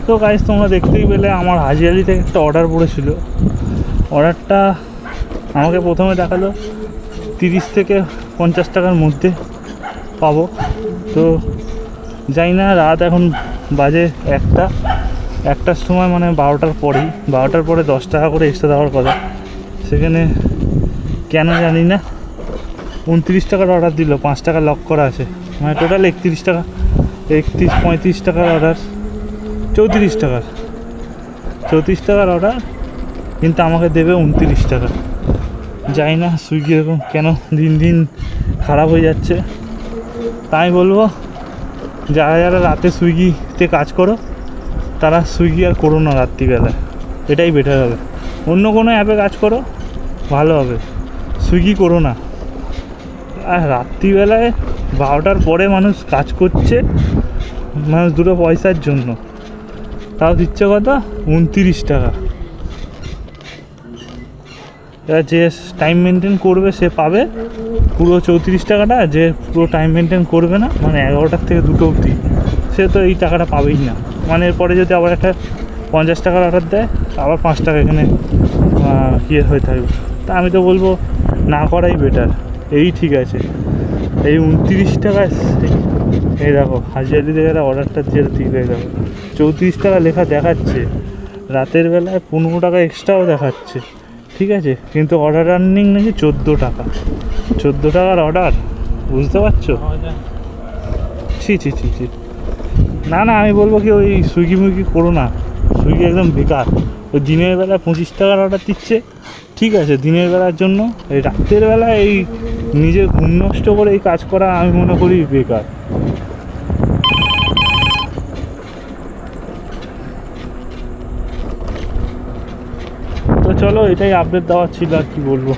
তো গাইস তোমরা দেখতেই পেলে আমার হাজিয়ালি থেকে একটা অর্ডার পড়েছিল। অর্ডারটা আমাকে প্রথমে দেখালো 30 থেকে 50 টাকার মধ্যে পাবো। তো যাই না, রাত এখন বাজে একটার সময়, মানে 12টার পরেই, 12টার পরে 10 টাকা করে এক্সট্রা দেওয়ার কথা। সেখানে কেন জানি না 29 টাকার অর্ডার দিল, 5 টাকা লক করা আছে, মানে টোটাল 31 টাকা, 35 টাকার অর্ডার, 34 টাকার অর্ডার, কিন্তু আমাকে দেবে 29 টাকা। যাই না সুইগি এরকম কেন দিন দিন খারাপ হয়ে যাচ্ছে। তাই বলবো, যারা যারা রাতে সুইগিতে কাজ করো তারা সুইগি আর করো না রাত্রিবেলায়, এটাই বেটার হবে। অন্য কোনো অ্যাপে কাজ করো, ভালো হবে, সুইগি করো না। আর রাত্রিবেলায় 12টার পরে মানুষ কাজ করছে, মানুষ দুটো পয়সার জন্য, তাও দিচ্ছে কত? 29 টাকা। এবার যে টাইম মেনটেন করবে সে পাবে পুরো 34 টাকাটা, যে পুরো টাইম মেনটেন করবে না, মানে 11টার থেকে 2টো অবধি, সে তো এই টাকাটা পাবেই না। মানে এরপরে যদি আবার একটা 50 টাকার অর্ডার দেয়, আবার 5 টাকা এখানে ইয়ে হয়ে থাকবে। তা আমি তো বলবো না করাই বেটার, এই ঠিক আছে। এই 29 টাকায়, এই দেখো হাজিয়ালি থেকে অর্ডারটা যেটা ঠিক হয়ে দেখো 34 টাকা লেখা দেখাচ্ছে, রাতের বেলায় 15 টাকা এক্সট্রাও দেখাচ্ছে, ঠিক আছে, কিন্তু অর্ডার আর্নিং নাকি 14 টাকার অর্ডার, বুঝতে পারছো? ছি। না আমি বলবো কি, ওই সুইগি মুইগি করো না, সুইগি একদম বেকার। ওই দিনের বেলায় 25 টাকার অর্ডার দিচ্ছে, ঠিক আছে, দিনের বেলার জন্য। এই রাতের বেলায় এই নিজের ঘুম নষ্ট করে এই কাজ করা আমি মনে করি বেকার। তো চলো, এটাই আপডেট দেওয়ার ছিল, আর কি বলবো।